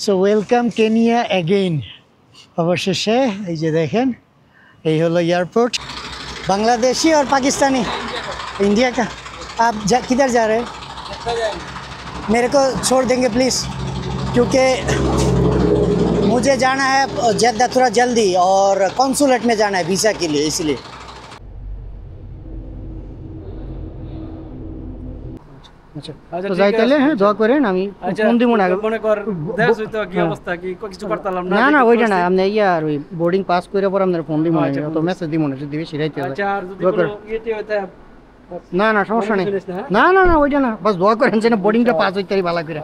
So welcome Kenya again অবশেষে এই যে দেখেন এই হলো एयरपोर्ट बांग्लादेशी और पाकिस्तानी इंडिया का आप किधर जा रहे हैं मेरे को छोड़ देंगे प्लीज़ क्योंकि मुझे जाना है जद्दा थोड़ा जल्दी और कॉन्सुलेट में जाना है वीज़ा के लिए इसलिए আচ্ছা যাইতালে হ্যাঁ দোয়া করেন আমি ফোন দিব না মনে কর দেশ হইতো কি অবস্থা কি কিছু করতাম না না ওইটা না আপনি ইয়ার ওই বোর্ডিং পাস করে পর আপনার ফোন দিব না তো মেসেজ দিব না যদি বেশি রাইতে আচ্ছা আর যদি কোনো ইয়েতে হইতা না না সমস্যা নেই না না না ওইটা না বাস দোয়া করেন যেন বোর্ডিংটা পাস হইতারি ভালো করে।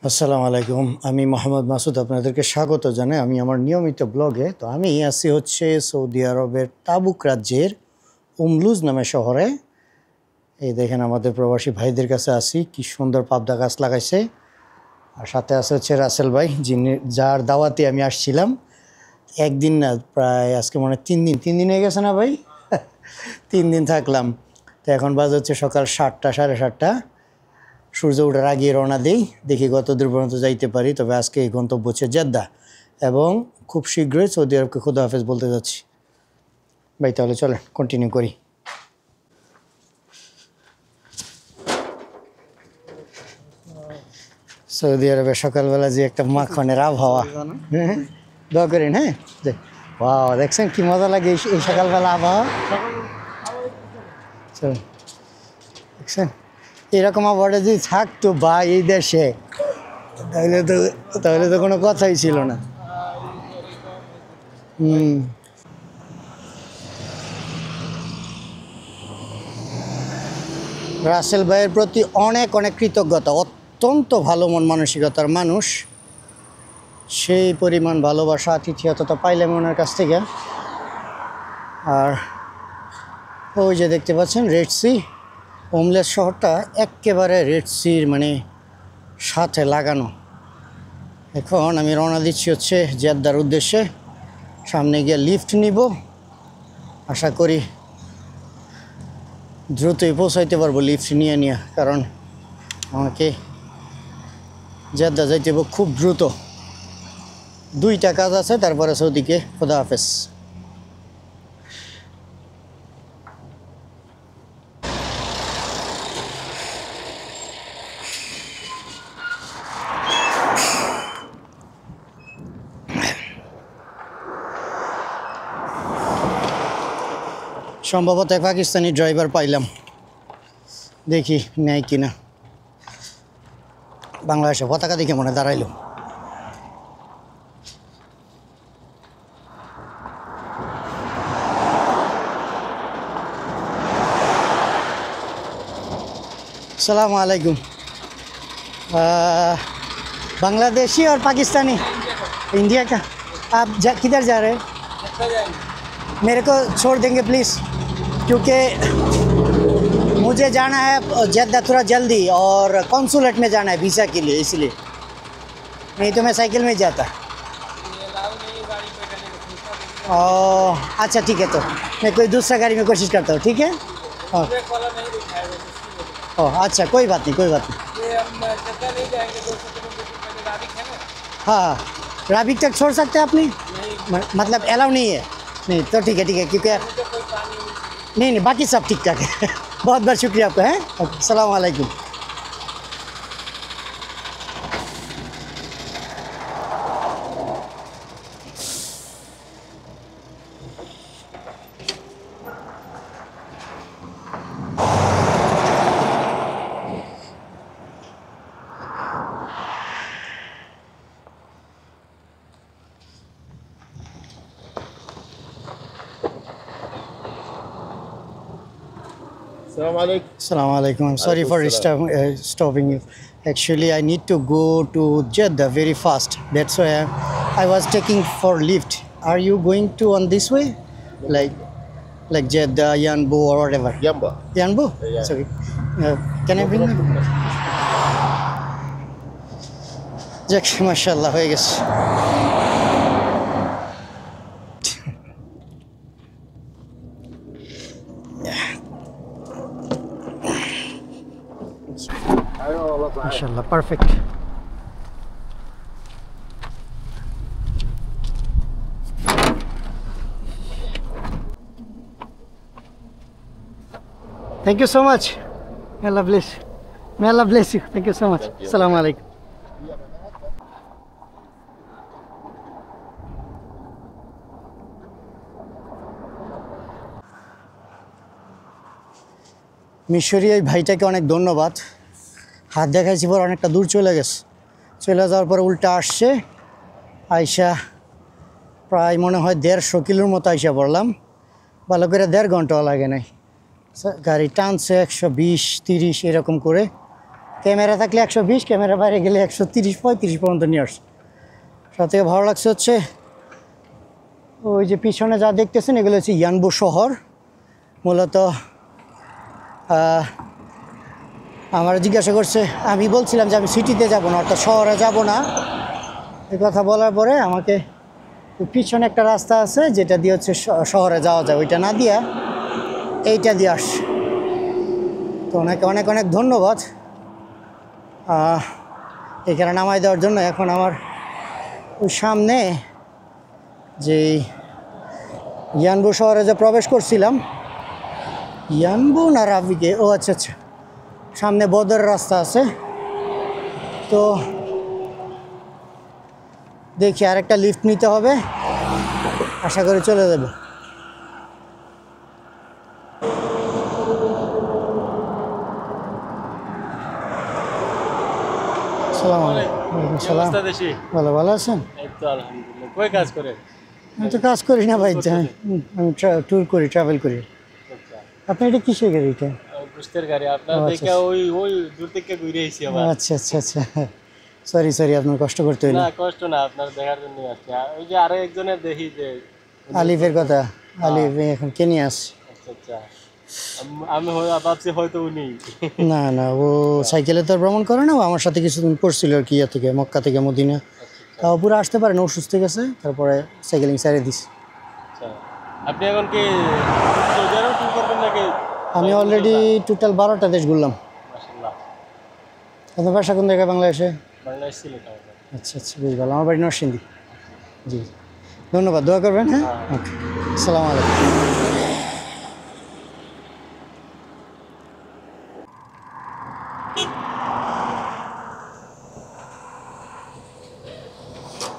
আসসালামু আলাইকুম, আমি মোহাম্মদ মাসুদ আপনাদেরকে স্বাগত জানাই আমি আমার নিয়মিত ব্লগে। তো আমি আছি হচ্ছে সৌদি আরবের তাবুক রাজ্যের উমলুজ নামে শহরে। এই দেখেন আমাদের প্রবাসী ভাইদের কাছে আসি, কি সুন্দর পাবদা গাছ লাগাইছে। আর সাথে আছে হচ্ছে রাসেল ভাই, যার দাওয়াতে আমি আসছিলাম একদিন না প্রায় আজকে মনে হয় 3 দিন হয়ে গেছে না ভাই 3 দিন থাকলাম। তো এখন বাজে হচ্ছে সকাল 7টা 7:30। সূর্য ওঠার আগে রওনা দিই, দেখি কত দূর পর্যন্ত যাইতে পারি। তবে আজকে এই গন্তব্য হচ্ছে জেদ্দা এবং খুব শীঘ্রই সৌদি আরবকে খুদা হাফেজ বলতে যাচ্ছি। ভাই তাহলে চলেন কন্টিনিউ করি। সৌদি আরবে সকালবেলা যে একটা মাখনের আবহাওয়া, হ্যাঁ দোয়া করেন। হ্যাঁ বাহ দেখছেন কি মজা লাগে এই সকালবেলা আবহাওয়া। চল দেখছেন এরকম আবহাওয়াটা যদি থাকতো বা এই দেশে তাহলে তো কোনো কথাই ছিল না। রাসেল ভাইয়ের প্রতি অনেক অনেক কৃতজ্ঞতা, অত্যন্ত ভালো মন মানসিকতার মানুষ। সেই পরিমাণ ভালোবাসা আতিথেয়তা পাইলাম ওনার কাছ থেকে। আর ওই যে দেখতে পাচ্ছেন রেড সি, উমলুজ শহরটা একেবারে রেড সির মানে সাথে লাগানো। এখন আমি রওনা দিচ্ছি হচ্ছে জেদ্দার উদ্দেশ্যে। সামনে গিয়ে লিফট নিব, আশা করি দ্রুতই পৌঁছাইতে পারবো লিফট নিয়ে কারণ আমাকে জেদ্দা যাইতে হবে খুব দ্রুত। 2টা কাজ আছে, তারপরে সৌদিকে খোদা হাফেজ। সম্ভবত পাকিস্তানি ড্রাইভার পাইলাম, দেখি নেয় কিনা। বাংলাদেশে পতাকা দেখে মনে দাঁড়াইলো। अस्सलाम वालेकुम। बांग्लादेशी और पाकिस्तानी इंडिया का आप किधर जा रहे हैं मेरे को छोड़ देंगे प्लीज़ क्योंकि मुझे जाना है जद्दा थोड़ा जल्दी और कॉन्सुलेट में जाना है वीज़ा के लिए, इसलिए नहीं तो मैं साइकिल में जाता। अच्छा ठीक है, तो मैं कोई दूसरा गाड़ी में कोशिश करता हूँ, ठीक है। अच्छा कोई बात नहीं, कोई बात नहीं। हाँ राबिक तक छोड़ सकते हैं अपनी, मतलब अलाउ नहीं है। नहीं तो ठीक है क्योंकि नहीं बाकी सब ठीक ठाक है बहुत बहुत शुक्रिया आपका। है अस्सलाम वालेकुम। Assalamu alaikum. I'm sorry for stopping you. Actually, I need to go to Jeddah very fast. That's why I was taking for lift. Are you going to on this way? Like Jeddah, Yanbu or whatever? Yanbu? Yeah. Sorry. Can I bring them? Jack, mashallah, হয়ে গেছে। মাশাআল্লাহ perfect. Thank you so much. May Allah bless you. May Allah bless you. Thank you so much. Assalamu alaikum. মিশরি এই ভাইটাকে অনেক ধন্যবাদ। হাত দেখাইছি পর অনেকটা দূর চলে গেছে, চলে যাওয়ার পরে উল্টা আসছে, আইসা প্রায় মনে হয় 150 কিলোর মতো আইসা পড়লাম। ভালো করে 1.5 ঘন্টাও লাগে নাই, গাড়ি টানছে 120-30 এরকম করে। ক্যামেরা থাকলে 120, ক্যামেরা বাইরে গেলে 130-35 পর্যন্ত নিয়ে আসছে। সবথেকে ভালো লাগছে হচ্ছে ওই যে পিছনে যা দেখতেছেন এগুলো হচ্ছে ইয়ানবু শহর। মূলত আমার জিজ্ঞাসা করছে, আমি বলছিলাম যে আমি সিটিতে যাব না, অর্থাৎ শহরে যাব না। এই কথা বলার পরে আমাকে পিছনে একটা রাস্তা আছে যেটা দিয়ে হচ্ছে শহরে যাওয়া যায়, ওইটা না দিয়া এইটা দিয়ে আস। তো ওনাকে অনেক অনেক ধন্যবাদ এখানে নামাই দেওয়ার জন্য। এখন আমার ওই সামনে যে ইয়ানবু শহরে যে প্রবেশ করছিলাম, ইয়ানবু না রাবিকে, ও আচ্ছা আচ্ছা, সামনে বদর রাস্তা আছে। তো দেখি আরেকটা লিফট নিতে হবে, আশা করি চলে যাবে। আসসালামু আলাইকুম। সালাম। ভালো ভালো আছেন? আলহামদুলিল্লাহ। কই কাজ করে? আমি তো কাজ করি না ভাই, আমি ট্যুর করি, ট্রাভেল করি। আপনি এটা কিসের গাড়ি? এটা বুঝতের গাড়ি। আপনার দেখে ওই দূর থেকে ঘুরে আইছি আবার। আচ্ছা আচ্ছা আচ্ছা, সরি সরি, আপনার কষ্ট করতে হইলো। না কষ্ট না, আপনার দেখার জন্য আসছি। ওই যে আরো একজনের দেখি যে আলিফের কথা, আলিফ এখন কেনিয়া আসছে। আচ্ছা আচ্ছা, আমি ভাবছি হয়তো উনি। না না, ও সাইকেলে তো ভ্রমণ করে না, ও আমার সাথে কিছুদিন পড়ছিল আর কি, ইয়া থেকে মক্কা থেকে মদিনা। তাও পুরো আসতে পারেন, অসুস্থ গেছে, তারপরে সাইকেলিং ছেড়ে দিস। আচ্ছা, আপনি এখন কি সৌদি আরব ট্যুর করবেন নাকি? আমি অলরেডি টোটাল 12টা দেশ ঘুরলাম। মাশাআল্লাহ। আপনার বাসা কোন জায়গায়? বাংলাদেশে? বাংলাদেশ ছিল। আচ্ছা আচ্ছা, বেশ ভালো। আমার বাড়ি নরসিংদী। জি, ধন্যবাদ, দোয়া করবেন। হ্যাঁ, ওকে, আসসালামু আলাইকুম।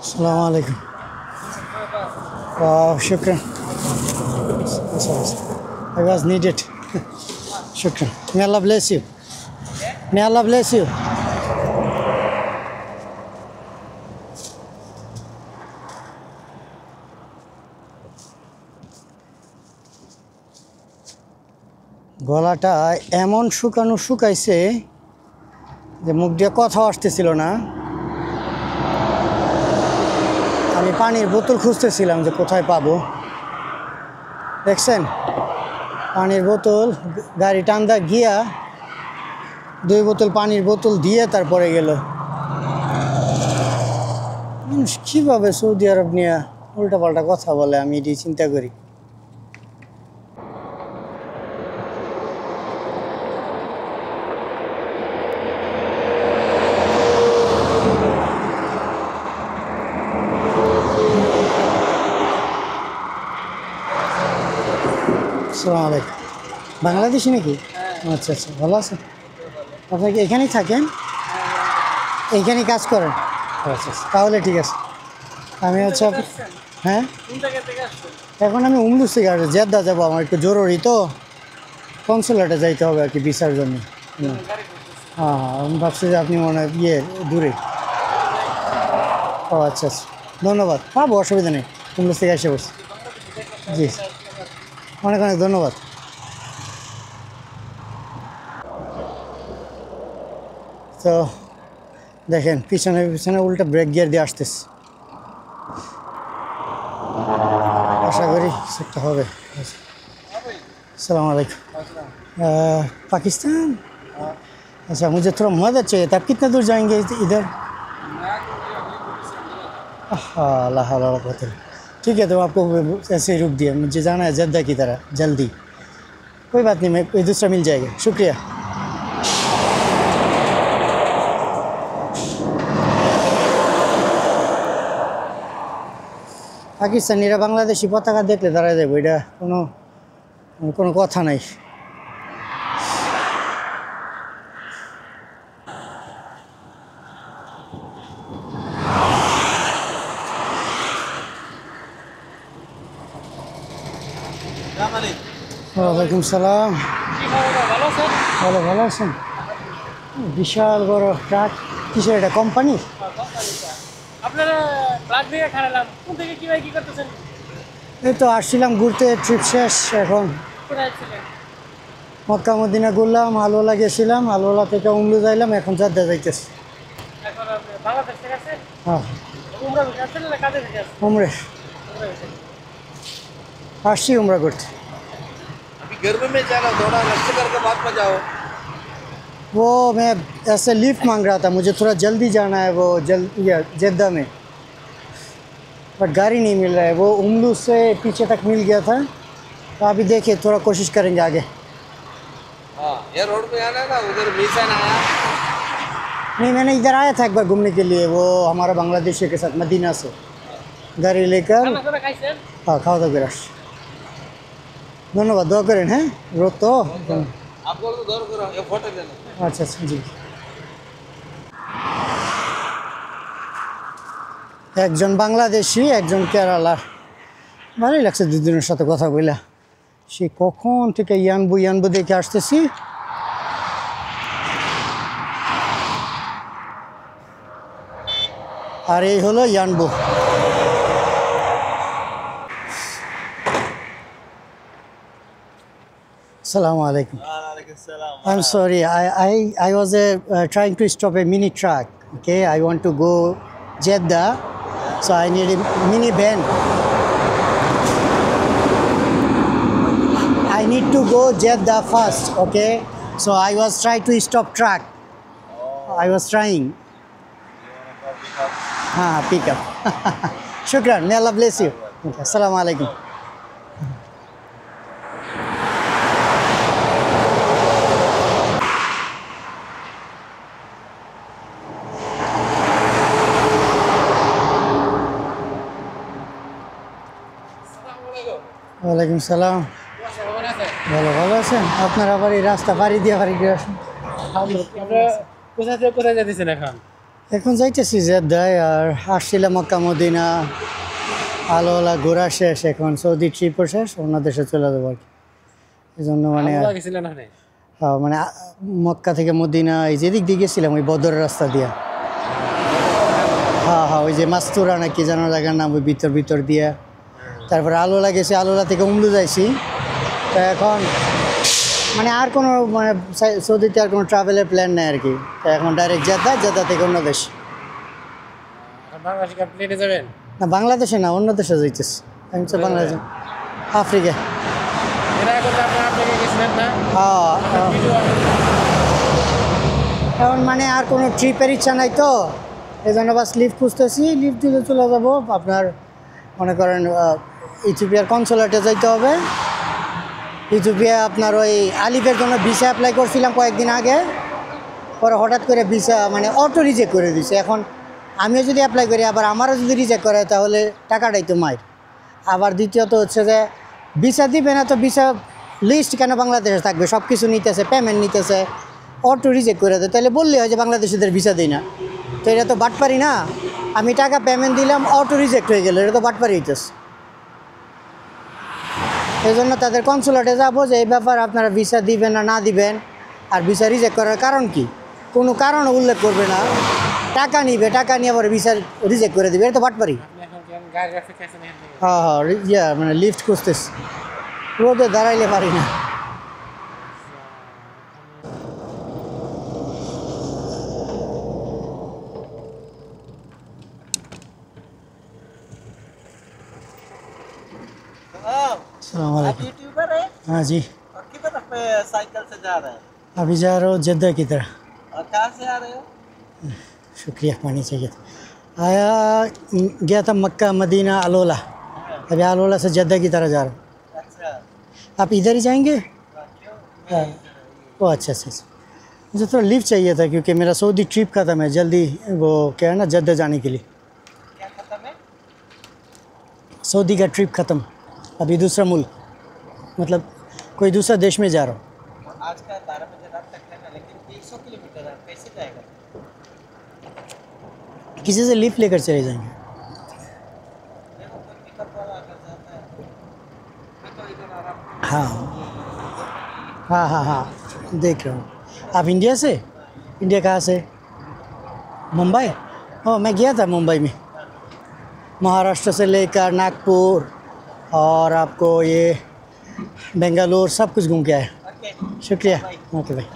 আসসালামু আলাইকুম। শুক্রান, I was needed. Shukran. May Allah bless you. May Allah bless you. গলাটা এমন শুকাইছে যে মুখ দিয়ে কথা আসতেছিল না। আমি পানির বোতল খুঁজতেছিলাম যে কোথায় পাবো। দেখছেন, পানির বোতল গাড়ি টান্দা গিয়া 2 বোতল পানির বোতল দিয়ে তারপরে গেল। মানুষ কীভাবে সৌদি আরব নিয়ে উল্টাপাল্টা কথা বলে, আমি এটি চিন্তা করি। আসসালামু আলাইকুম। বাংলাদেশি নাকি? আচ্ছা আচ্ছা, ভালো আছেন? আপনি কি এখানেই থাকেন? এইখানেই কাজ করেন? আচ্ছা আচ্ছা, তাহলে ঠিক আছে। আমি হচ্ছে হ্যাঁ, এখন আমি উমলুস থেকে আসছি, জেদ্দা যাবো, আমার একটু জরুরি তো, কনসুলেটে যাইতে হবে আর কি ভিসার জন্য। হ্যাঁ হ্যাঁ, আমি ভাবছি যে আপনি মনে হয় দূরে। ও আচ্ছা আচ্ছা, ধন্যবাদ, পাবো, অসুবিধা নেই, উমলুস থেকে এসে বসছি। জি, অনেক অনেক ধন্যবাদ। তো দেখেন পিছনে পিছনে উল্টা ব্রেক গিয়ার দিয়ে আসতেছে, আশা করি সেটা হবে। अस्सलाम वालेकुम। पाकिस्तान? अच्छा, मुझे थोड़ा मदद चाहिए था। आप कितना दूर जाएंगे इधर? हाँ, अल्लाह अल्लाह अल्लाह। ठीक है, तो आपको ऐसे ही रुक दिया, मुझे जाना है जद्दा की तरह जल्दी। कोई बात नहीं, मैं कोई दूसरा मिल जाएगा, शुक्रिया। পাকিস্তানিরা বাংলাদেশি পতাকা দেখলে দাঁড়ায় যাবো, এটা কোনো কথা নাই। ওয়ালাইকুম সালাম। কি খবর ভালো আছেন? ভালো ভালো আছেন? বিশাল বড় ট্রাক, কিসের এটা কোম্পানি? আপনারা প্লাগ দিয়ে খারালাম কোন থেকে কি ভাই কি করতেছেন? এই তো আসছিলাম ঘুরতে, ট্রিপ শেষ। এখন কোথায় ছিলেন? মক্কা মদিনা ঘুরলাম, আলোলা গেছিলাম, আলোলা থেকে উমলু যাইলাম, এখন জেদ্দা যাইতেছি। এখন আপনি বাংলাদেশ থেকে আসছেন? হ্যাঁ, উমরা থেকে আসছেন না কাজে থেকে আসছেন? উমরে উমরা থেকে। আসছি উমরা করতে। अभी गर्मी में जाना, थोड़ा लक्ष्य करके बाद में जाओ। वो मैं ऐसे लिफ्ट मांग रहा था, मुझे थोड़ा जल्दी जाना है, वो जेद्दा में, बट गाड़ी नहीं मिल रहा है। वो उमलू से पीछे तक मिल गया था, तो अभी देखिए थोड़ा कोशिश करेंगे आगे। हाँ, ये रोड पे आना है ना, उधर मिशन आया। नहीं, मैंने इधर आया था एक बार घूमने के लिए, वो हमारा बांग्लादेशी के साथ मदीना से गाड़ी लेकर। খানা খানা খাইছেন? हाँ, खाओ तो गिराश। ধন্যবাদ, দোয়া করেন। হ্যাঁ, রোদ তো। आप बोलो तो दौड़ करो, ये फोटो लेना। আচ্ছা আচ্ছা, জি। একজন বাংলাদেশি, একজন কেরালার। ভালোই লাগছে দুজনের সাথে কথা বইলা। সে কখন থেকে ইয়ানবু ইয়ানবু দেখে আসতেছি। আর এই হলো Yanbu. Assalamu alaikum. I'm sorry. I was trying to stop a mini truck. Okay, I want to go Jeddah, so I need a mini van. I need to go Jeddah first. Okay, so I was trying to stop truck. I was trying. Pick up. Shukran. May Allah bless you. Okay, Assalamu alaikum. ওয়ালাইকুম সালাম। ভালো ভালো আছেন? আপনার আবার এই রাস্তা পাড়ি দিয়ে আসেন। আপনারা কোথা থেকে কোথায় যেতেছেন এখন? এখন যাইতেছি জেদ্দায়, আর আসছিলাম মক্কা মদিনা, আলোলা ঘোরা শেষ, এখন সৌদি ট্রিপও শেষ, অন্য দেশে চলে যাবো আর কি। এই জন্য মানে গেছিলেন ওখানে? মানে মক্কা থেকে মদিনা এই যেদিক দিয়ে গেছিলাম, ওই বদরের রাস্তা দিয়া। হ্যাঁ, ওই যে মাস্তুরা নাকি যেন জায়গার নাম, ওই ভিতর দিয়ে। তারপরে আলোলা গেছি, আলোলা থেকে উমলু যাইছি। তো এখন মানে আর কোনো মানে সৌদিতে আর কোনো ট্রাভেলের প্ল্যান নেই আর কি। তো এখন ডাইরেক্ট জেদ্দা থেকে অন্য দেশ। বাংলাদেশে প্লেনে যাবেন? না, বাংলাদেশে না, অন্য দেশে যাইতেছি। আমি তো বাংলাদেশে, আফ্রিকা। এর আগে তো আপনারা আপনাকে গেছিলেন না? হ্যাঁ, এখন মানে আর কোনো ট্রিপের ইচ্ছা নাই, তো এই জন্য বাস লিফট খুঁজতেছি। লিফট দিলে চলে যাবো আপনার, মনে করেন ইথিওপিয়ার কনসুলেটে যাইতে হবে। ইথিওপিয়া আপনার ওই আলিফের জন্য ভিসা অ্যাপ্লাই করছিলাম কয়েকদিন আগে, পরে হঠাৎ করে ভিসা মানে অটো রিজেক্ট করে দিছে। এখন আমিও যদি অ্যাপ্লাই করি, আবার আমারও যদি রিজেক্ট করে, তাহলে টাকাটাই তো মায়ের। আবার দ্বিতীয়ত হচ্ছে যে ভিসা দিবে না, তো ভিসা লিস্ট কেন বাংলাদেশে থাকবে? সব কিছু নিতেছে, পেমেন্ট নিতেছে, অটো রিজেক্ট করে দেয়। তাহলে বললে হয় যে বাংলাদেশিদের ভিসা দিই না, তো এটা তো বাটপারি না। আমি টাকা পেমেন্ট দিলাম, অটো রিজেক্ট হয়ে গেল, এটা তো বাটপারি হইতেছে। এই জন্য তাদের কনসুলেটে যাবো যে এই ব্যাপার, আপনারা ভিসা দিবেন না দিবেন, আর ভিসা রিজেক্ট করার কারণ কি, কোনো কারণও উল্লেখ করবে না। টাকা নিবে, টাকা নিয়ে আবার ভিসা রিজেক্ট করে দিবে, এটা তো বাটপারি। হ্যাঁ, মানে লিফট খুঁজতেছি, রোদে দাঁড়াইলে পারি না। अस्सलामुअलैकुम। यूट्यूबर है हाँ जी, और किधर पे साइकिल से जा रहे हैं अभी जा रहा हूँ जद्दा की तरह। और कहाँ से आ रहे हो? शुक्रिया, पानी चाहिए था। आया गया था मक्का मदीना अलोला, अभी अलोला से जद्दा की तरह जा रहा हूँ। अच्छा, आप इधर ही जाएंगे? क्यों? हाँ। ओ अच्छा। मुझे थोड़ा लिफ्ट चाहिए था, क्योंकि मेरा सऊदी ट्रिप खत्म है जल्दी, वो क्या है ना, जद्दा जाने के लिए। क्या खत्म है? सऊदी का ट्रिप ख़त्म, अभी दूसरा मुल्क, मतलब कोई दूसरा देश में जा रहा हूँ। आज का 12 बजे रात तक है ना, लेकिन 100 किलोमीटर है, कैसे जाएगा? किसी से लिफ्ट लेकर चले जाएंगे। हाँ हाँ हाँ हाँ देख रहा हूँ। आप इंडिया से? इंडिया कहाँ से? मुंबई? ओह मैं गया था मुंबई में, महाराष्ट्र से लेकर नागपुर और आपको ये बेंगलुरु सब कुछ घूम के आए। शुक्रिया। ओके भाई।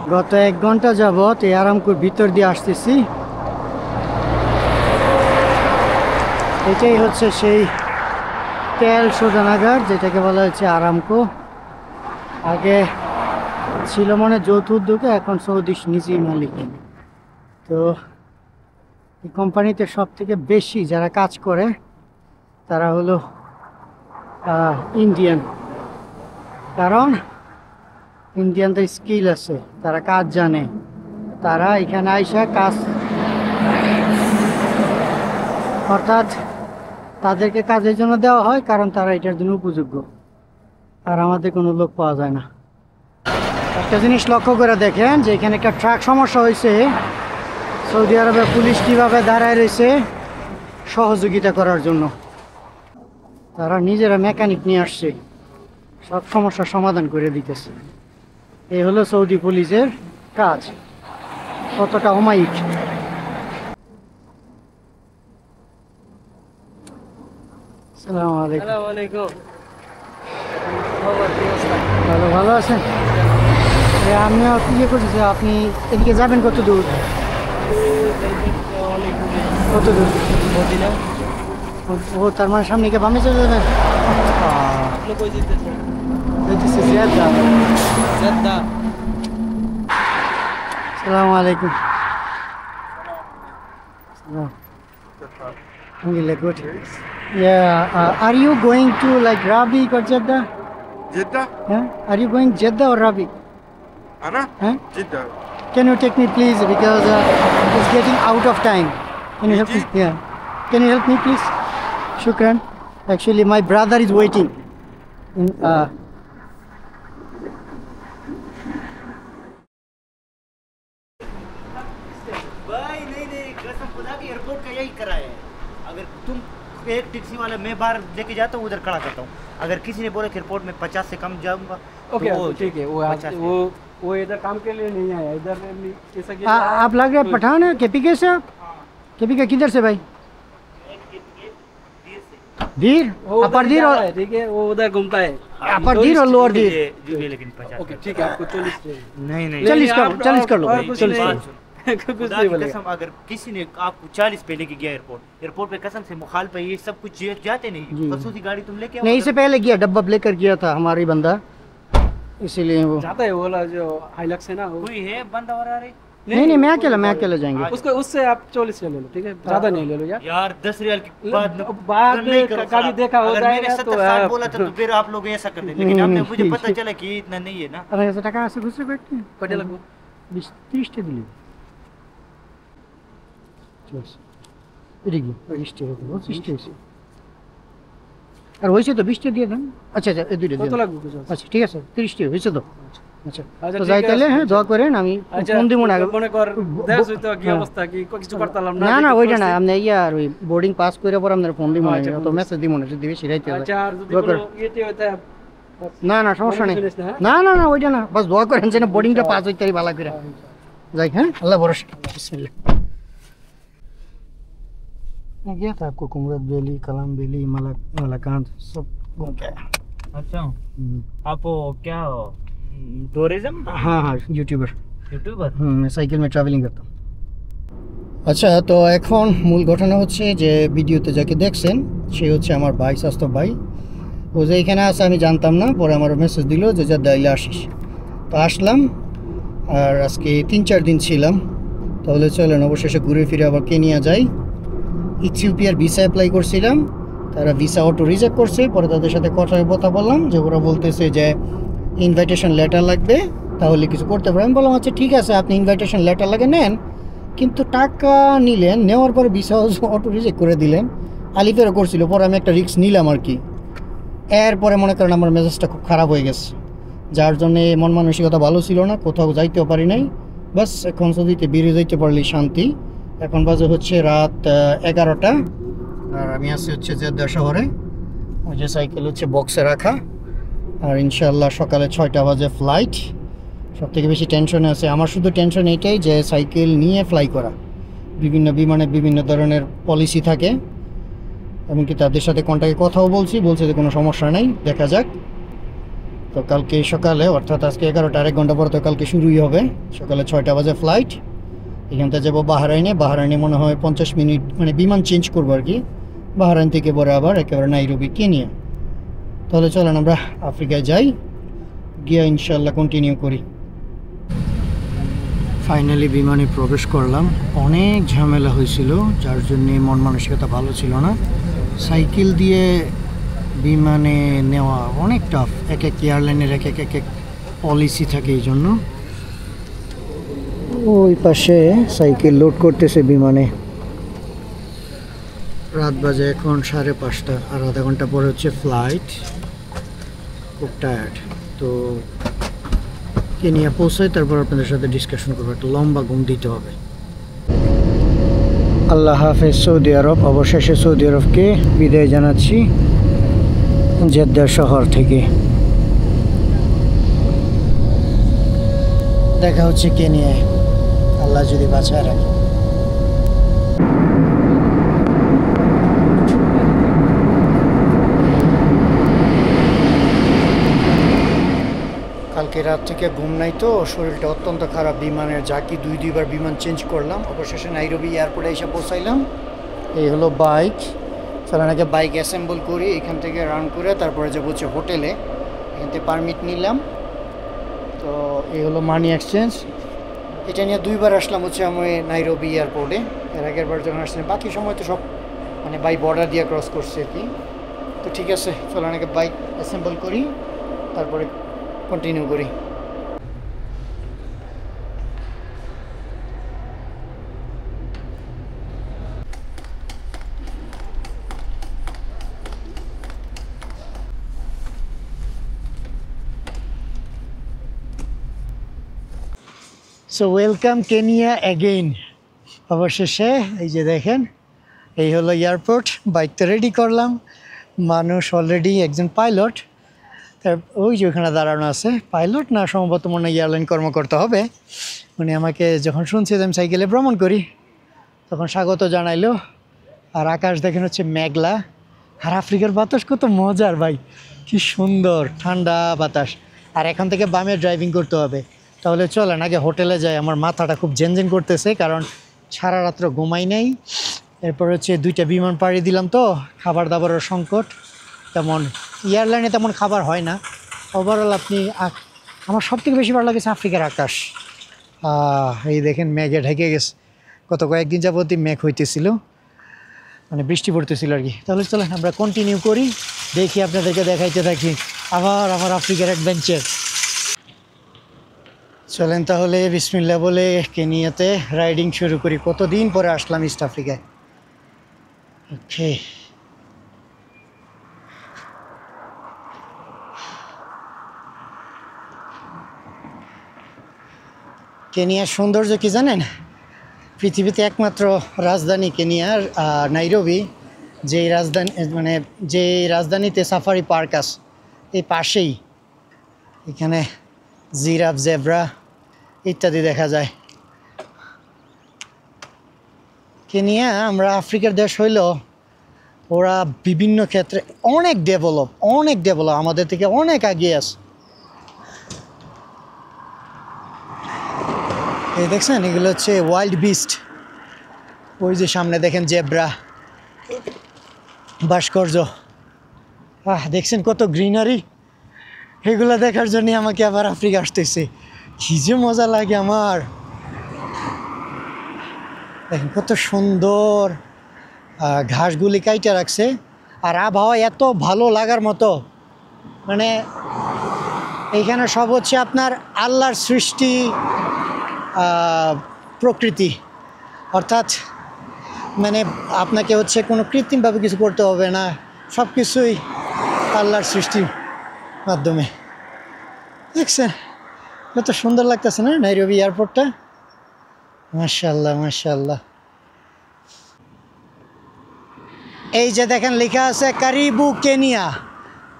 গত 1 ঘন্টা যাবত এই আরামপুর ভিতর দিয়ে আসতেছি। এটাই হচ্ছে সেই তেল শোধনাগার যেটাকে বলা হচ্ছে আরামকো। আগে ছিল মনে যৌথ উদ্যোগে, এখন সৌদি নিজেই মালিক। তো এই কোম্পানিতে সব থেকে বেশি যারা কাজ করে তারা হলো ইন্ডিয়ান, কারণ ইন্ডিয়ানদের স্কিল আছে, তারা কাজ জানে, তারা এখানে আইসা কাজ, অর্থাৎ তাদেরকে কাজের জন্য দেওয়া হয় কারণ তারা এটার জন্য উপযোগ্য, আর আমাদের কোনো লোক পাওয়া যায় না। একটা জিনিস লক্ষ্য করে দেখেন যে এখানে একটা ট্রাক সমস্যা হয়েছে, সৌদি আরবের পুলিশ কীভাবে দাঁড়ায় রয়েছে সহযোগিতা করার জন্য। তারা নিজেরা মেকানিক নিয়ে আসছে, সব সমস্যার সমাধান করে দিতেছে। এই হলো সৌদি পুলিশের কাজ, কতটা অমায়িক। আসসালামু আলাইকুম। আসসালামু আলাইকুম। ভালো ভালো আছেন? আমি ইয়ে করছি যে আপনি এদিকে যাবেন কত দূর? কত দূর? ও তার মানে সামনে গিয়ে বামে চলে যাবেন? যেতেছি জেদ্দা। আসসালামু আলাইকুম। Alhamdulillah, good. Yeah, are you going to like Rabiq or Jeddah? Jeddah? Huh? Are you going Jeddah or Rabiq? Anna? Huh? Jeddah. Can you take me please, because it's getting out of time. Can you help me? Yeah. Can you help me please? Shukran. Actually, my brother is waiting. भाई नहीं कसम खुदा की airport का यही करा है। अगर तुम एक टैक्सी वाला मैं बाहर लेके जाता हूँ, उधर खड़ा करता हूँ। अगर किसी ने बोला कि एयरपोर्ट में 50 से कम जाऊंगा ओके तो ठीक है। वो इधर काम के लिए नहीं आया, इधर ऐसा कि आप लग रहे हैं पठान है? केपीके से आप? केपीके किधर से भाई? धीर? अपर धीर और ठीक है, वो उधर घूमता है। अपर धीर और लोअर धीर? जो भी लेकिन 50। ओके ठीक है, आपको 40 नहीं 40 कर लो, 40 कर लो। और कुछ नहीं। कुछ खुदा नहीं की बोलेगा। कसम, अगर किसी ने आपको 40 पे लेके गया एयरपोर्ट पे कसम से मुखाल पे ये सब कुछ जाते जी। नहीं। खसूसी गाड़ी तुम लेके आओ। नहीं, इससे पहले गया, डब्बा लेकर गया था हमारी बंदा, इसीलिए वो जाता है वो वाला जो हाइलक्स है ना वो। कोई है बंदा और आ रही? नहीं मैं अकेला जाएंगे। उसको उससे आप 40 ले लो, ठीक है, ज्यादा नहीं ले लो यार। यार 10 रियाल की बात बाद नहीं में करो गाड़ी खराब। देखा हो अगर मैंने जाएगा 70-60 तो बोला था तो फिर आप लोग ऐसा करते, लेकिन आपने मुझे पता चला कि इतना नहीं है ना। अरे ऐसा টাকা আছে খুচরো করতে? कटे लगो 20-30 টা দিলি। চল এদিকে 20 টা দিলো, 30 টা হইছে। আর হইছে তো 20 টা দিয়ে দেন। আচ্ছা এই দুইটা দিয়ে কত দেন। লাগবে কিছু? আচ্ছা ঠিক আছে 30 টা হইছে তো। আচ্ছা আচ্ছা, তো ঠিক যাই আছে। তাহলে, হ্যাঁ দোয়া করেন, আমি আচ্ছা ফোন দিব না আগে। মনে কর দেখ তো কি অবস্থা, কি কিছু করতাম না। না ওইটা না, আপনি ইয়ার ওই বোর্ডিং পাস করে পর আপনার ফোন দিব না, আচ্ছা, তো মেসেজ দিব না, যদি বেশি রাইতে হয়। আচ্ছা আর যদি দোয়া কোনো করেন। ইয়েতে হইতা না সমস্যা নেই। শুনিস না, হ্যাঁ? না ওইটা না, বাস দোয়া করেন যেন বোর্ডিংটা পাস হইতে পারি ভালো করে। যাই, হ্যাঁ আল্লাহ ভরসা। বিসমিল্লাহ। मैं गया था आपको कुमरत वैली, कलाम वैली, मलाकांत सब घूम के आया। अच्छा आप क्या हो, टूरिज्म हाँ यूट्यूबर। यूट्यूबर? मैं साइकिल में ट्रैवलिंग करता हूँ। আচ্ছা, তো এখন মূল ঘটনা হচ্ছে যে ভিডিওতে যাকে দেখছেন সে হচ্ছে আমার ভাই, স্বাস্থ্য ভাই। ও যে এখানে আছে আমি জানতাম না, পরে আমার মেসেজ দিল যে যা দাইলে আসিস। তো আসলাম, আর আজকে 3-4 দিন ছিলাম। তাহলে চলেন অবশেষে ঘুরে ফিরে আবার কেনিয়া যাই। ইথিওপিয়ার ভিসা অ্যাপ্লাই করছিলাম, তারা ভিসা অটো রিজেক্ট করছে। পরে তাদের সাথে কথা বললাম যে ওরা বলতেছে যে ইনভাইটেশন লেটার লাগবে, তাহলে কিছু করতে পারেন। বললাম আচ্ছা ঠিক আছে, আপনি ইনভাইটেশন লেটার লাগে নেন, কিন্তু টাকা নিলেন, নেওয়ার পরে ভিসা অটো রিজেক্ট করে দিলেন। আলিফেরও করছিল, পরে আমি একটা রিস্ক নিলাম আর কি। এরপরে মনে করেন আমার মেজাজটা খুব খারাপ হয়ে গেছে। যার জন্যে মন মানসিকতা ভালো ছিল না, কোথাও যাইতেও পারি নাই। বাস এখন সৌদিতে বেরিয়ে যাইতে পারলেই শান্তি। এখন বাজে হচ্ছে রাত 11টা, আর আমি আছি হচ্ছে জেদ্দা শহরে। ওই যে সাইকেল হচ্ছে বক্সে রাখা, আর ইনশাল্লাহ সকালে 6টা বাজে ফ্লাইট। সব থেকে বেশি টেনশনে আছে আমার, শুধু টেনশন এইটাই যে সাইকেল নিয়ে ফ্লাই করা। বিভিন্ন বিমানে বিভিন্ন ধরনের পলিসি থাকে, এমনকি তাদের সাথে কন্ট্যাক্টে কথাও বলছে যে কোনো সমস্যা নেই, দেখা যাক। তো কালকে সকালে, অর্থাৎ আজকে 11টা, 1 ঘন্টা পর তো কালকে শুরুই হবে। সকালে 6টা বাজে ফ্লাইট। এখান থেকে যাবো বাহরাইনে মনে হয় 50 মিনিট, মানে বিমান চেঞ্জ করবো আর কি। বাহরাইন থেকে পরে আবার একেবারে নাইরোবি, কেনিয়া। তাহলে চলেন আমরা আফ্রিকায় যাই, গিয়ে ইনশাল্লাহ কন্টিনিউ করি। ফাইনালি বিমানে প্রবেশ করলাম। অনেক ঝামেলা হয়েছিল, যার জন্যে মন মানসিকতা ভালো ছিল না। সাইকেল দিয়ে বিমানে নেওয়া অনেক টাফ। এক এয়ারলাইনের এক পলিসি থাকে, এই জন্য। ওই পাশে সাইকেল লোড করতেছে বিমানে। রাত বাজে এখন 5:30, আর আধা ঘন্টা পরে হচ্ছে ফ্লাইট। খুব টায়ার্ড। তো কেনিয়া পৌঁছায়, তারপর আপনাদের সাথে ডিসকাশন করবো। একটা লম্বা ঘুম দিতে হবে। আল্লাহ হাফেজ সৌদি আরব। অবশেষে সৌদি আরবকে বিদায় জানাচ্ছি জেদ্দা শহর থেকে। দেখা হচ্ছে কেনিয়ায়, আল্লাহ যদি বাঁচায় রাখে। কালকে রাত থেকে ঘুম নাই, তো শরীরটা অত্যন্ত খারাপ। বিমানের জাকি 2-2বার বিমান চেঞ্জ করলাম। অবশেষে নাইরোবি এয়ারপোর্টে এসে পৌঁছাইলাম। এই হলো বাইক। চলেন আগে বাইক অ্যাসেম্বল করি, এখান থেকে রান করে তারপরে যাবো হচ্ছে হোটেলে। এখান থেকে পারমিট নিলাম। তো এই হলো মানি এক্সচেঞ্জ। এটা নিয়ে 2বার আসলাম হচ্ছে আমি নাইরোবি এয়ারপোর্টে। এর আগের বার যখন আসলাম, বাকি সময় তো সব মানে বাই বর্ডার দিয়ে ক্রস করছে আর কি। তো ঠিক আছে, চলেন আগে বাইক অ্যাসেম্বল করি, তারপরে কন্টিনিউ করি। So welcome Kenya again. অবশেষে এই যে দেখেন, এই হলো এয়ারপোর্ট। বাইকটা রেডি করলাম। মানুষ অলরেডি, একজন পাইলট, তার ওই যে ওখানে দাঁড়ানো আছে। পাইলট না, সম্ভবত মনে হয় এয়ারলাইন কর্মকর্তা হবে। উনি আমাকে যখন শুনছে যে আমি সাইকেলে ভ্রমণ করি, তখন স্বাগত জানাইলো। আর আকাশ দেখেন হচ্ছে মেঘলা। আর আফ্রিকার বাতাস কত মজার ভাই, কি সুন্দর ঠান্ডা বাতাস। আর এখান থেকে বামে ড্রাইভিং করতে হবে। তাহলে চলেন আগে হোটেলে যাই। আমার মাথাটা খুব ঝেনঝেন করতেছে, কারণ সারা রাত্র ঘুমাই নাই। এরপর হচ্ছে 2টা বিমান পাড়ি দিলাম, তো খাবার দাবারের সংকট। তেমন এয়ারলাইনে তেমন খাবার হয় না। ওভারঅল আপনি, আমার সবথেকে বেশি ভালো লাগেছে আফ্রিকার আকাশ। এই দেখেন মেঘে ঢেকে গেছে। গত কয়েকদিন যাবতই মেঘ হইতেছিল, মানে বৃষ্টি পড়তেছিল আর কি। তাহলে চলেন আমরা কন্টিনিউ করি, দেখি আপনাদেরকে দেখাইতে থাকি আবার আমার আফ্রিকার অ্যাডভেঞ্চার। চলেন তাহলে বিসমিল্লাহ বলে কেনিয়াতে রাইডিং শুরু করি। কতদিন পরে আসলাম ইস্ট আফ্রিকায়। ওকে, কেনিয়ার সৌন্দর্য কি জানেন? পৃথিবীতে একমাত্র রাজধানী কেনিয়ার নাইরোবি, যেই রাজধানী, মানে যেই রাজধানীতে সাফারি পার্ক আছে, এই পাশেই। এখানে জিরাফ, জেব্রা ইত্যাদি দেখা যায়। কেনিয়া, আমরা আফ্রিকার দেশ হইলেও ওরা বিভিন্ন ক্ষেত্রে অনেক ডেভেলপ, আমাদের থেকে অনেক এগিয়ে আছে। এই দেখছেন, এগুলো হচ্ছে ওয়াইল্ড বিস্ট। ওই যে সামনে দেখেন জেব্রা, ভাস্কর্য। দেখছেন কত গ্রিনারি। এগুলো দেখার জন্য আমাকে আবার আফ্রিকা আসতেছে। কি যে মজা লাগে আমার। দেখেন কত সুন্দর ঘাসগুলি কাইটে রাখছে। আর আবহাওয়া এত ভালো লাগার মতো, মানে এইখানে সব হচ্ছে আপনার আল্লাহর সৃষ্টি প্রকৃতি। অর্থাৎ মানে আপনাকে হচ্ছে কোনো কৃত্রিমভাবে কিছু করতে হবে না, সব কিছুই আল্লাহর সৃষ্টির মাধ্যমে। দেখছেন কত সুন্দর লাগতেছে না নাইরোবি এয়ারপোর্টটা? মাশাআল্লাহ মাশাআল্লাহ। এই যে দেখেন লেখা আছে কারিবু কেনিয়া।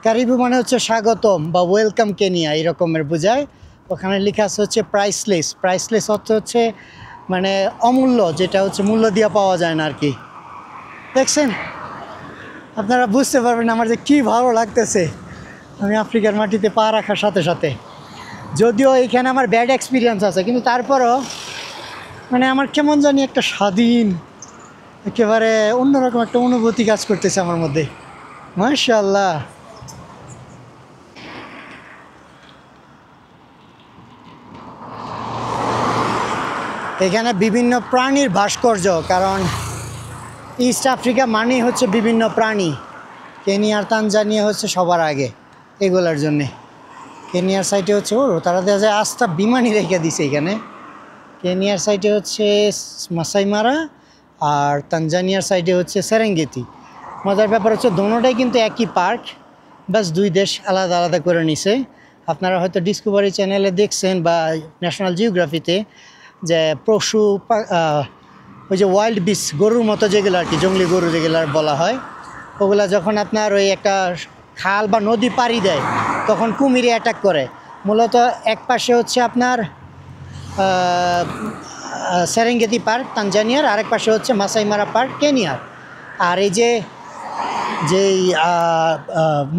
কারিবু মানে হচ্ছে স্বাগতম বা ওয়েলকাম কেনিয়া এই রকমের বোঝায়। ওখানে লেখা আছে হচ্ছে প্রাইসলেস। প্রাইসলেস অর্থ হচ্ছে মানে অমূল্য, যেটা হচ্ছে মূল্য দিয়ে পাওয়া যায় না আর কি। দেখছেন, আপনারা বুঝতে পারবেন আমার যে কী ভালো লাগতেছে আমি আফ্রিকার মাটিতে পা রাখার সাথে সাথে। যদিও এখানে আমার ব্যাড এক্সপিরিয়েন্স আছে, কিন্তু তারপরও মানে আমার কেমন জানি একটা স্বাধীন একেবারে অন্যরকম একটা অনুভূতি কাজ করতেছে আমার মধ্যে। মাশাআল্লাহ। এখানে বিভিন্ন প্রাণীর ভাস্কর্য, কারণ ইস্ট আফ্রিকা মানেই হচ্ছে বিভিন্ন প্রাণী। কেনিয়ার তানজানিয়া হচ্ছে সবার আগে এগুলার জন্যে। কেনিয়ার সাইডে হচ্ছে তারা দেখা যায় আস্থা বিমানই রেখে দিছে এখানে। কেনিয়ার সাইডে হচ্ছে মাসাই মারা আর তানজানিয়ার সাইডে হচ্ছে সেরেঙ্গেতি। মজার ব্যাপার হচ্ছে দোনোটাই কিন্তু একই পার্ক, বাস দুই দেশ আলাদা আলাদা করে নিছে। আপনারা হয়তো ডিসকভারি চ্যানেলে দেখছেন বা ন্যাশনাল জিওগ্রাফিতে যে পশু ওই যে ওয়াইল্ড বিস গরুর মতো যেগুলো আর কি, জঙ্গলি গরু যেগুলো বলা হয়, ওগুলা যখন আপনার ওই একটা খাল বা নদী পাড়ি দেয় তখন কুমিরে অ্যাটাক করে। মূলত এক পাশে হচ্ছে আপনার সেরেঙ্গেতি পার্ক তানজানিয়ার, আরেক পাশে হচ্ছে মাসাই মারা পার্ক কেনিয়ার। আর এই যে যেই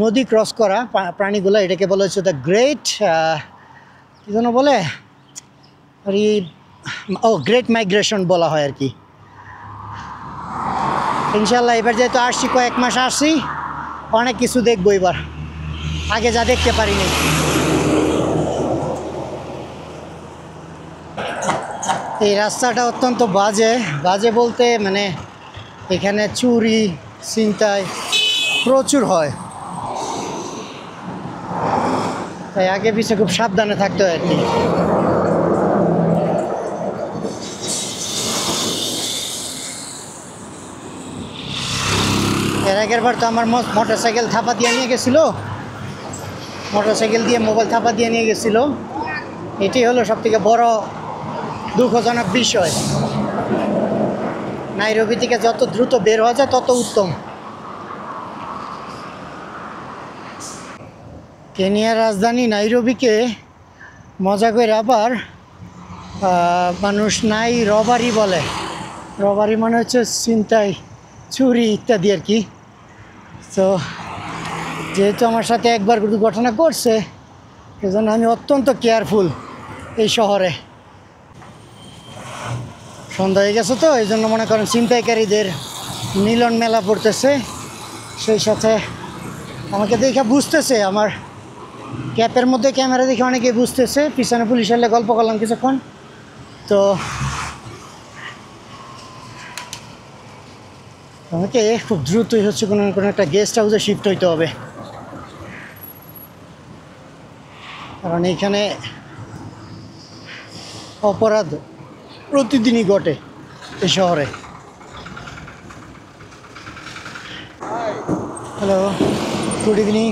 নদী ক্রস করা প্রাণীগুলো, এটাকে বলা হচ্ছে দ্য গ্রেট কী যেন বলে, গ্রেট মাইগ্রেশন বলা হয় আর কি। ইনশাল্লাহ এবার যেহেতু আসছি, কয়েক মাস আসছি, অনেক কিছু দেখবো এবার, আগে যা দেখতে পারিনি। এই রাস্তাটা অত্যন্ত বাজে। বাজে বলতে মানে এখানে চুরি ছিনতাই প্রচুর হয়, তাই আগে পিছিয়ে খুব সাবধানে থাকতে হয় আর কি। এর আগের বার তো আমার মোটর সাইকেল থাপা দিয়ে নিয়ে গেছিলো, মোটর সাইকেল দিয়ে মোবাইল থাপা দিয়ে নিয়ে গেছিলো। এটি হলো সবথেকে বড় দুঃখজনক বিষয়। নাইরোবি থেকে যত দ্রুত বের হওয়া যায় তত উত্তম। কেনিয়ার রাজধানী নাইরোবিকে মজা করে আবার মানুষ নাই রবারি বলে। রবারি মানে হচ্ছে ছিনতাই, চুরি ইত্যাদি আর কি। তো যেহেতু আমার সাথে একবার দুর্ঘটনা করছে, এজন্য আমি অত্যন্ত কেয়ারফুল এই শহরে। সন্ধ্যা হয়ে গেছে তো এই জন্য মনে করেন ছিনতাইকারীদের মিলন মেলা পড়তেছে। সেই সাথে আমাকে দেখে বুঝতেছে, আমার ক্যাপের মধ্যে ক্যামেরা দেখে অনেকেই বুঝতেছে। পিছনে পুলিশ এলে গল্প করলাম কিছুক্ষণ। তো আমাকে খুব দ্রুতই হচ্ছে কোনো একটা গেস্ট হাউসে শিফট হইতে হবে, কারণ এইখানে অপরাধ প্রতিদিনই ঘটে এই শহরে। Hello, good evening.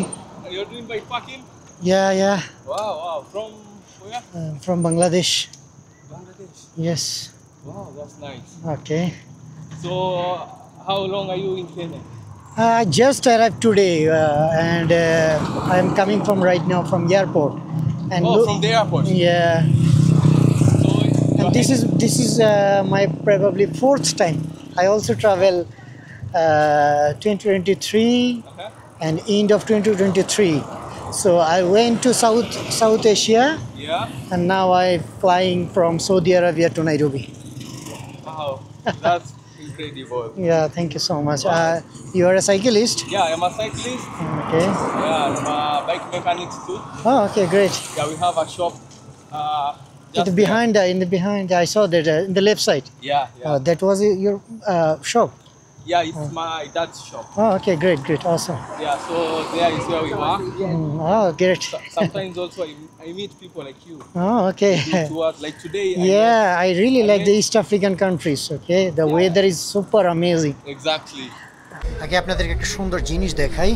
You're doing bikepacking? Yeah. Wow. From where? From Bangladesh. Bangladesh. Yes. Wow, that's nice. Okay. So, how long are you in Kenya? I just arrived today, and I'm coming from right now from the airport. And From the airport? Yeah. So, And this is my probably fourth time. I also travel 2023 and end of 2023. So I went to South Asia, yeah. and now I'm flying from Saudi Arabia to Nairobi. Wow, that's incredible. Yeah, thank you so much. You are a cyclist? Yeah, I'm a cyclist. Okay. Yeah, I'm a bike mechanics too. Oh, okay, great. Yeah, we have a shop. In the behind, I saw that in the left side. Yeah. That was your shop. Yeah, it's my dad's shop. Oh, okay, great, awesome. Yeah, so there is where we work. Oh, great. Sometimes also I meet people like you. Oh, okay. Do tours like today. I really like the East African countries. Okay, the weather is super amazing. Exactly. আগে আপনাদেরকে একটা সুন্দর জিনিস দেখাই।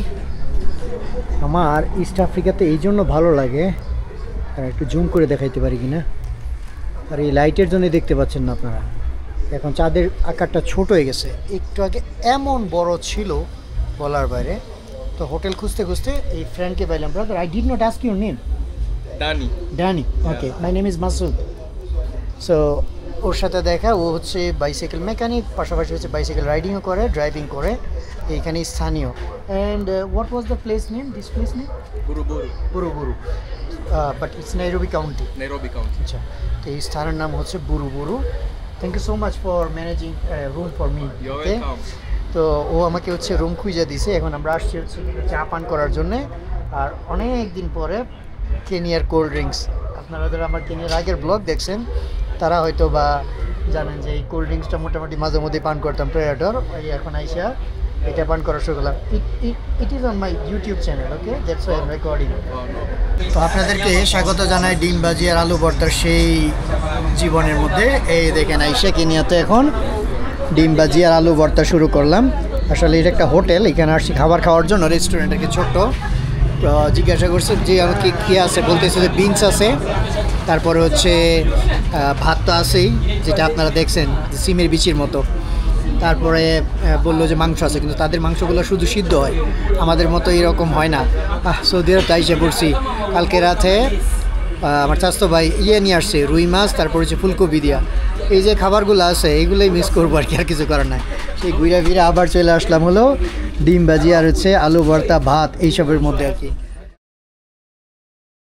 আমার east আফ্রিকাতে এই জন্য ভালো লাগে, আর একটু জুম করে দেখাইতে পারি কিনা। আর এই লাইটের জন্য দেখতে পাচ্ছেন না আপনারা, এখন চাঁদের আকারটা ছোট হয়ে গেছে, একটু আগে এমন বড় ছিল বলার বাইরে। তো হোটেল খুঁজতে খুঁজতে এই ফ্রেন্ডকে পাইলাম। Brother, I did not ask your name. Danny, okay, my name is Masud. So ওর সাথে দেখা, ও হচ্ছে বাইসাইকেল মেকানিক, পাশাপাশি হচ্ছে বাইসাইকেল রাইডিংও করে, ড্রাইভিং করে, এইখানে স্থানীয়। And what was the place name, this place name? Buruburu, but it's Nairobi County. আচ্ছা, তো এই স্থানের নাম হচ্ছে Buruburu. Thank you so much for managing room for me. Okay, তো ও আমাকে হচ্ছে রুম খুঁজে দিছে। এখন আমরা আসছি হচ্ছে চা পান করার জন্যে, আর অনেক দিন পরে কেনিয়ার কোল্ড ড্রিঙ্কস। আপনারা যারা আমার কেনিয়ার আগের ব্লগ দেখছেন তারা হয়তো বা জানেন যে এই কোল্ড ড্রিঙ্কসটা মোটামুটি মাঝে মধ্যে পান করতাম, প্রেয়াডর। এখন আইসা এটা পান করা শুরু করলাম। It is on my YouTube channel, okay, that's why I am recording. তো আপনাদেরকে স্বাগত জানাই ডিম ভাজি আর আলু ভর্তার সেই জীবনের মধ্যে। এই দেখেন আইসা কেনিয়াতে এখন ডিম ভাজি আর আলু ভর্তা শুরু করলাম। আসলে এটা একটা হোটেল, এখানে আসছি খাবার খাওয়ার জন্য। রেস্টুরেন্ট আর কি ছোট্ট। জিজ্ঞাসা করছে যে আমাকে কী আছে, বলতেছে যে বিনস আছে, তারপরে হচ্ছে ভাত তো আছেই, যেটা আপনারা দেখছেন সিমের বিচির মতো। তারপরে বললো যে মাংস আছে, কিন্তু তাদের মাংসগুলো শুধু সিদ্ধ হয়, আমাদের মতো এরকম হয় না। সৌদি আরব তাই এসে পড়ছি। কালকে রাতে আমার চাচতো ভাই নিয়ে আসছে রুই মাছ, তারপর হচ্ছে ফুলকপি দিয়া। এই যে খাবারগুলো আছে এইগুলোই মিস করবো আর কি, আর কিছু করার নাই। সেই ঘুরা ফিরে আবার চলে আসলাম হলো ডিম ভাজি আর হচ্ছে আলু ভর্তা, ভাত, এইসবের মধ্যে আর কি।